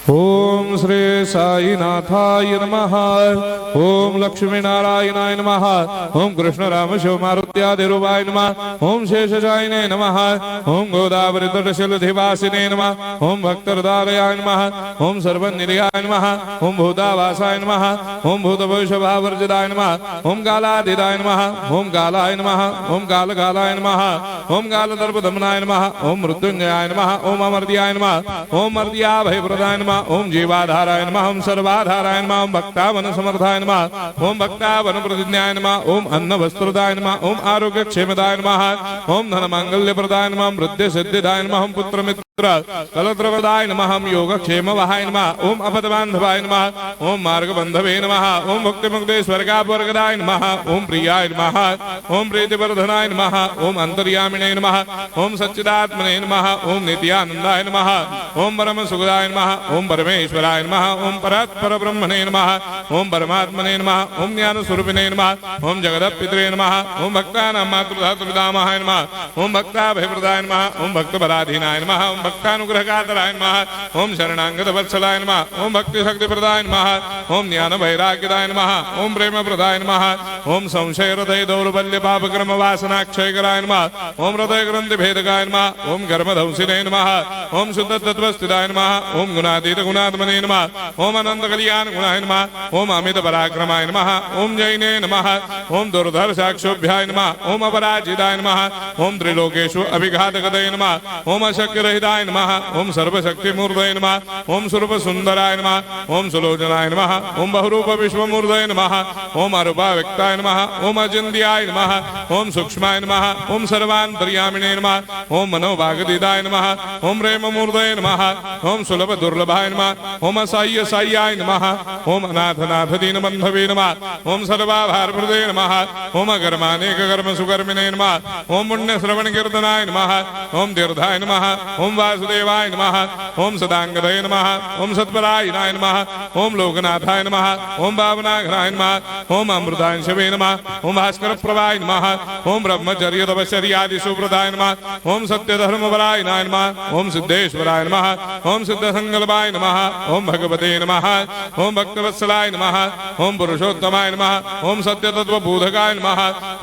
ओम श्री साईनाथाय नमः। ओम लक्ष्मी नारायणाय नमः। ओम कृष्ण राम शिव मारुत्यादिरूपाय नमः। ओम शेषशायिने नमः। ओम गोदावरी तटशिलधिवासिने नमः। ओम भक्तहृदयाय नमः। ओम सर्वनिलयाय नमः। ओम भूतावासाय नमः। ओम भूतभविष्यभावर्जिताय नमः। ओम कालातीताय नमः। ओम कालाय नमः। ओम कालकालाय नमः। ओम कालदर्पदमनाय नमः। ओम मृत्युंजयाय नमः। ओम अमर्त्याय नमः। ओम मर्त्याभयप्रदाय नमः। ओम जीवाधाराय नमः। ओम सर्वाधाराय नमः। ओम भक्तावन समर्थाय नमः। ओम भक्तावन प्रतिज्ञाय नमः। ओम अन्न वस्त्रदाय नमः। ओम आरोग्य क्षेमदाय नमः। ओम धन मांगल्य प्रदाय नमः। ओम वृद्धि सिद्धिदाय नमः। ओम पुत्र मित्र कलत्रवदाय नमः। ओम योगक्षेम वहाय नमः। ओम अपदबान्धवाय नमः। ओम मार्ग बंधवे नमः। ओम भक्ति मुक्ते स्वर्गापवर्गदाय नमः। ओम प्रियाय नमः। ओम प्रीतिवर्धनाय नमः। ओम अंतर्यामिने नमः। ओम सच्चिदात्मने नमः। ओम नित्यानंदाय नमः। ओम परम सुखदाय नमः। ओम परमेश्वराय नमः। ओम परात्पर ब्रह्मणे नमः। ओम परमात्मने नमः। ओम ज्ञान स्वरूपिणे नमः। ओम जगदपितरे नमः। ओम भक्तानां मातृधातुपितामहाय नमः। ओम भक्ताभयप्रदाय नमः। ओम भक्तपराधीनाय नमः। ओम भक्तानुग्रहकातराय नमः। ओम शरणागत वत्सलाय नमः। ओम भक्ति शक्ति प्रदाय नमः। ओम ज्ञान वैराग्यदाय नमः। ओम प्रेम प्रदाय नमः। ओम संशय हृदय दौर्बल्य पापक्रम वासना क्षयकराय नमः। ओम हृदय ग्रंथि भेदकाय नमः। ओम कर्मधंसिने नमः। ओम शुद्ध तत्वस्थिताय नमः। ओम गुणातीत गुणात्मने नमः। ओम अनंत कल्याण गुणाय नमः। ओम अमित पराक्रमाय नमः। ओम जैने नमः। ओम दुर्धर्षाक्षोभ्याय नमः। ओम अपराजिताय नमः। ओम त्रिलोकेषु अभिघातकतये नमः। ओम अशक्य रहिताय नमः। ओम सर्वशक्तिमूर्तये नमः। ओम स्वरूप सुंदराय नमः। ओम सुलोचनाय नमः। ओम बहुरूप विश्वमूर्तये नमः। ओम अरूपाव्यक्ताय नमः। ओम अचिन्त्याय नमः। ओम सूक्ष्माय नमः। ओम सर्वान्तर्यामिणे नमः। ओम मनोभागदिताय नमः। ओम प्रेममूर्तये नमः। ओम सुलभ दुर्लभाय नमः। ओम असाह्य साह्याय नमः। ओम अनाथनाथ दीनबन्धवे नमः। ओम सर्वाभारप्रदे नमः। ओम अकर्मानेक कर्म सुकर्मिणे नमः। ओम पुण्य श्रवण कीर्तनाय नमः। ओम तीर्थाय नमः। ओम वासुदेवाय नमः। ओम सदांगदये नमः। ओम सत्परायणाय नमः। ओम लोकनाथाय नमः। ओम भावनाघ्नाय नमः। ओम अमृतांशवे नमः। ओम भास्कर प्रभाय नमः। ओम ब्रह्मचर्य तपश्चर्यादि सुप्रदाय नमः। ओम सत्यधर्मपरायणाय नमः। ओम सिद्धेश्वराय नमः। ओम सिद्ध संकल्पाय नमः। ओम भगवते नमः। ओम भक्तवत्सलाय नमः। ओम पुरुषोत्तमाय नमः। ओम सत्यतत्वबोधकाय नमः।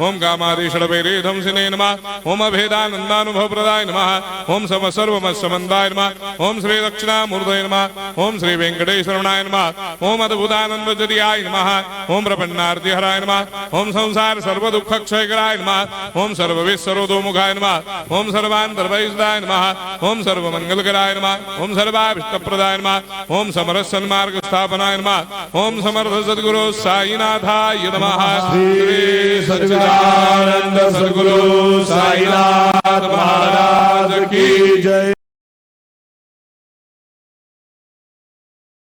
ओम कामादिषडवैरेधंसिने नमः। ओम अभेदानन्दानुभवप्रदाय नमः। ओम सर्वमस्समन्दाय नमः। ओम श्री दक्षिणामूर्तये नमः। ओम श्री वेंकटेश्वरनाय नमः। ओम अद्भुतानन्दजटियाय नमः। ओम प्रपन्नार्तिहराय नमः। ओम संसार सर्वदुःखक्षयकराय नमः। ओम सर्वविश्वरोधोमुखाय नमः। ओम सर्वान्तर्वैसदाय नमः। ओम सर्वमंगलकराय नमः। ओम सर्वाभिष्टप्रदाय नमः। ओम समरस सन्मार्ग स्थापनाय नमः। ओम समर्थ सद्गुरु साईनाथाय नमः। श्री सच्चिदानंद सद्गुरु साईनाथ महाराज की जय।